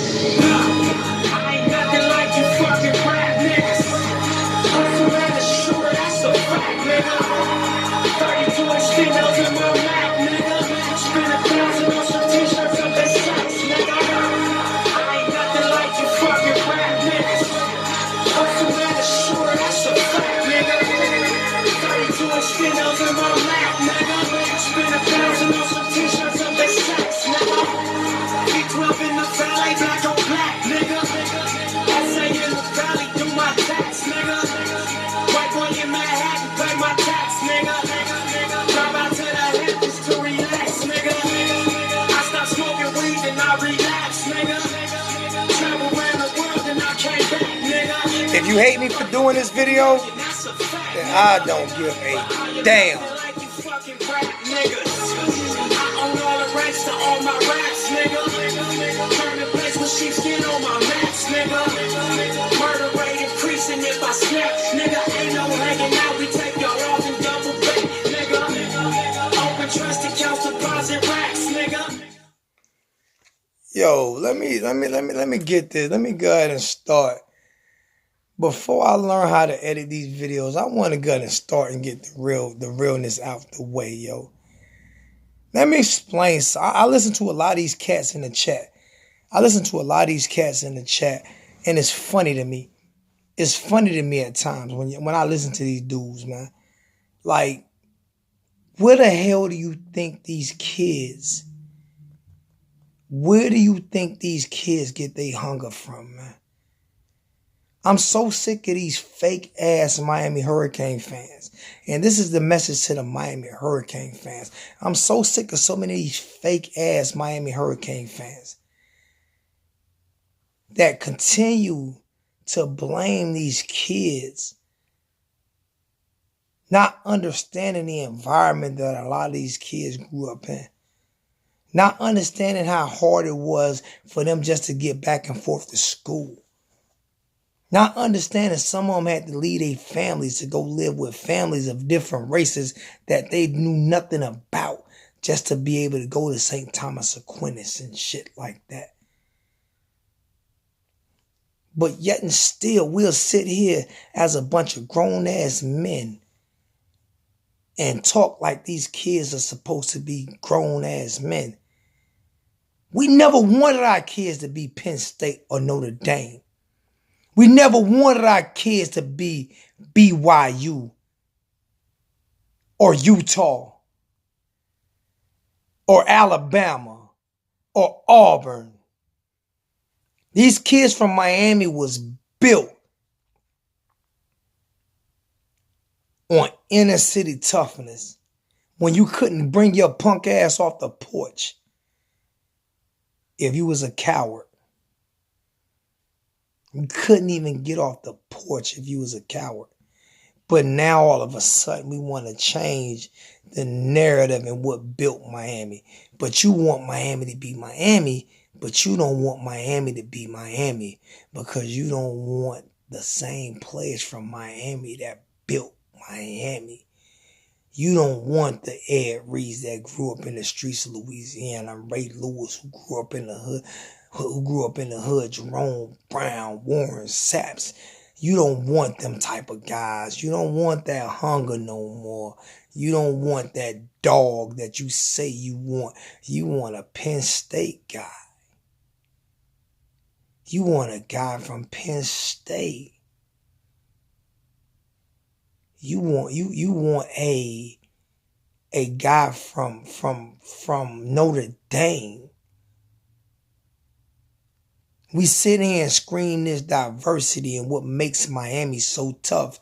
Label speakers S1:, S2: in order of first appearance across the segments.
S1: I ain't nothing like you fucking rap niggas. Hustle and assure, that's a fact, nigga. 32 extendos in my Mac, nigga. Spend 1,000 on some t-shirts up at Saks, nigga. I ain't nothing like you fucking rap niggas. Hustle and assure, that's a fact, nigga. 32 extendos in my Mac, nigga. Spend 1,000 on some t-shirts up at Saks, nigga. B12 in the valley, black on black, nigga. SA in the valley, do my tax, nigga. White boy in Manhattan, pay my tax, nigga. Drive out to the Hamptons to relax, nigga. I stop smoking weed and I relapse, nigga. Travel around the world and I came back, nigga.
S2: If you hate me for doing this video, then I don't give a damn.
S1: I own all the rights to all my raps, nigga. Turn the place with sheepskin on my maps, nigga. Murder rate increasing if I snap, nigga. Ain't no hanging out, we take y'all off and double back, nigga. Open trust accounts, deposit racks, nigga.
S2: Yo, let me get this. Let me go ahead and start. Before I learn how to edit these videos, I want to go ahead and start and get the realness out the way, yo. Let me explain. So I listen to a lot of these cats in the chat. And it's funny to me. It's funny to me at times when I listen to these dudes, man. Like, where the hell do you think these kids, get their hunger from, man? I'm so sick of these fake ass Miami Hurricane fans. And this is the message to the Miami Hurricane fans. I'm so sick of so many of these fake ass Miami Hurricane fans that continue to blame these kids, not understanding the environment that a lot of these kids grew up in. Not understanding how hard it was for them just to get back and forth to school. Not understanding some of them had to leave their families to go live with families of different races that they knew nothing about just to be able to go to St. Thomas Aquinas and shit like that. But yet and still, we'll sit here as a bunch of grown-ass men and talk like these kids are supposed to be grown-ass men. We never wanted our kids to be Penn State or Notre Dame. We never wanted our kids to be BYU or Utah or Alabama or Auburn. These kids from Miami was built on inner city toughness when you couldn't bring your punk ass off the porch if you was a coward. You couldn't even get off the porch if you was a coward. But now all of a sudden we want to change the narrative and what built Miami. But you want Miami to be Miami, but you don't want Miami to be Miami because you don't want the same players from Miami that built Miami. You don't want the Ed Reeds that grew up in the streets of Louisiana, Ray Lewis who grew up in the hood, Jerome Brown, Warren Saps. You don't want them type of guys. You don't want that hunger no more. You don't want that dog that you say you want. You want a Penn State guy. You want a guy from Penn State. You want a guy from Notre Dame. We sit here and scream this diversity, and what makes Miami so tough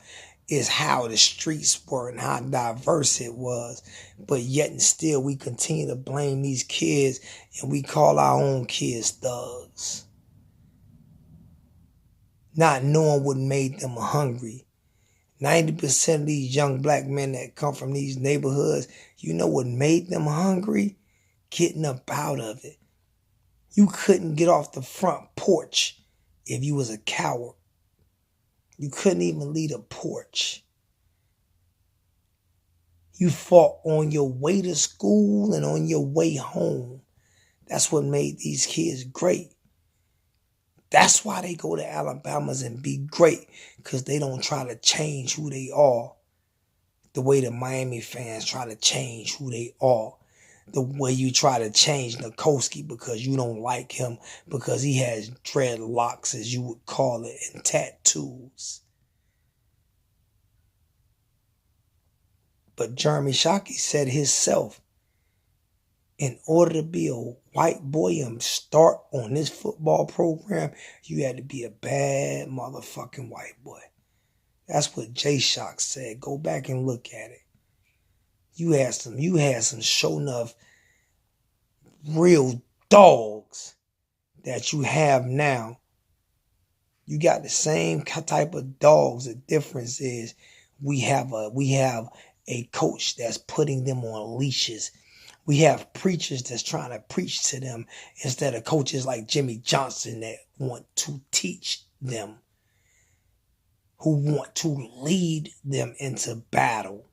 S2: is how the streets were and how diverse it was. But yet and still we continue to blame these kids and we call our own kids thugs. Not knowing what made them hungry. 90% of these young black men that come from these neighborhoods, you know what made them hungry? Getting up out of it. You couldn't get off the front porch if you was a coward. You couldn't even leave the porch. You fought on your way to school and on your way home. That's what made these kids great. That's why they go to Alabama's and be great, because they don't try to change who they are the way the Miami fans try to change who they are. The way you try to change Nikoski because you don't like him because he has dreadlocks, as you would call it, and tattoos. But Jeremy Shockey said himself, in order to be a white boy and start on this football program, you had to be a bad motherfucking white boy. That's what Jay Shock said. Go back and look at it. You had some show enough real dogs that you have now. You got the same type of dogs. The difference is we have a coach that's putting them on leashes. We have preachers that's trying to preach to them instead of coaches like Jimmy Johnson that want to teach them, who want to lead them into battle,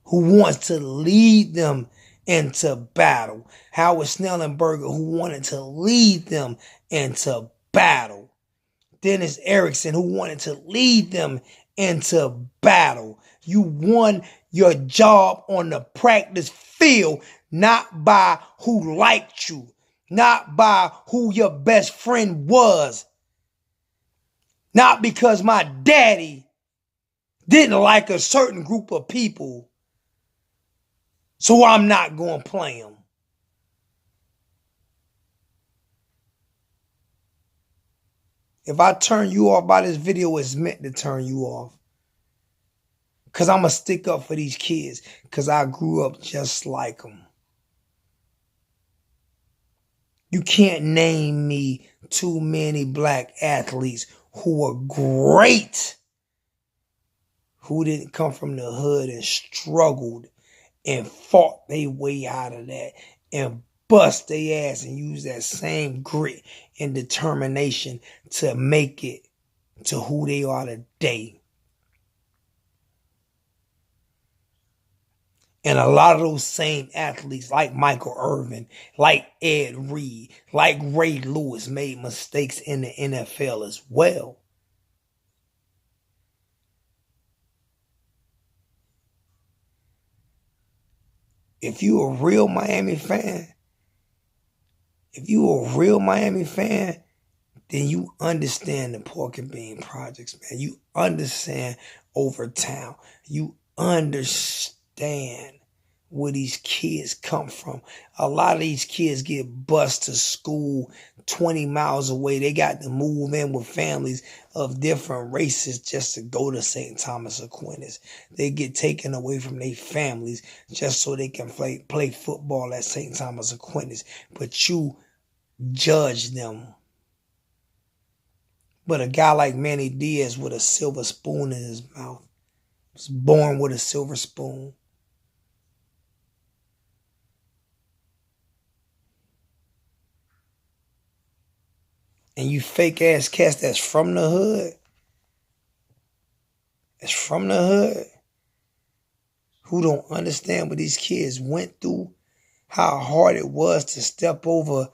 S2: who wants to lead them into battle. Howard Snellenberger, who wanted to lead them into battle. Dennis Erickson, who wanted to lead them into battle. You won your job on the practice field, not by who liked you, not by who your best friend was, not because my daddy didn't like a certain group of people, so I'm not going to play them. If I turn you off by this video, it's meant to turn you off. Because I'm going to stick up for these kids. Because I grew up just like them. You can't name me too many black athletes who are great, who didn't come from the hood and struggled and fought their way out of that and bust their ass and use that same grit and determination to make it to who they are today. And a lot of those same athletes, like Michael Irvin, like Ed Reed, like Ray Lewis, made mistakes in the NFL as well. If you a real Miami fan, then you understand the Pork and Bean Projects, man. You understand Overtown. You understand where these kids come from. A lot of these kids get bused to school 20 miles away. They got to move in with families of different races just to go to St. Thomas Aquinas. They get taken away from their families just so they can play football at St. Thomas Aquinas. But you judge them. But a guy like Manny Diaz with a silver spoon in his mouth was born with a silver spoon. And you fake ass cats that's from the hood, who don't understand what these kids went through, how hard it was to step over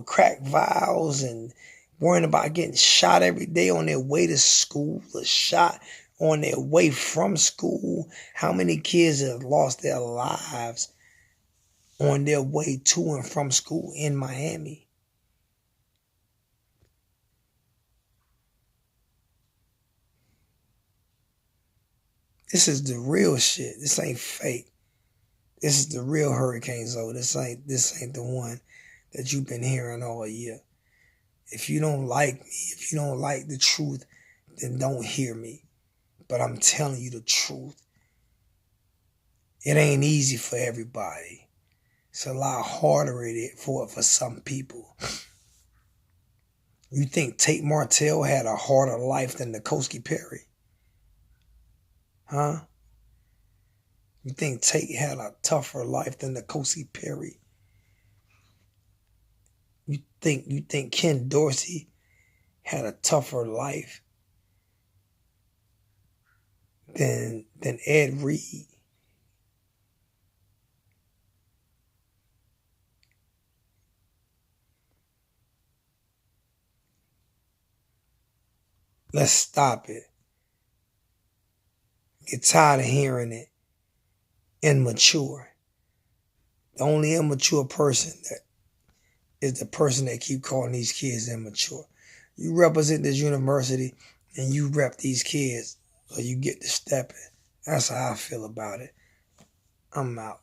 S2: crack vials and worrying about getting shot every day on their way to school, or shot on their way from school. How many kids have lost their lives on their way to and from school in Miami? This is the real shit. This ain't fake. This is the real Hurricane Zoe. This ain't the one that you've been hearing all year. If you don't like me, if you don't like the truth, then don't hear me. But I'm telling you the truth. It ain't easy for everybody. It's a lot harder for some people. You think Tate Martell had a harder life than Nikosi Perry? Huh? You think Tate had a tougher life than Nikosi Perry? You think Ken Dorsey had a tougher life than Ed Reed? Let's stop it. Get tired of hearing it. Immature. The only immature person that is the person that keep calling these kids immature. You represent this university and you rep these kids, so you get to step in. That's how I feel about it. I'm out.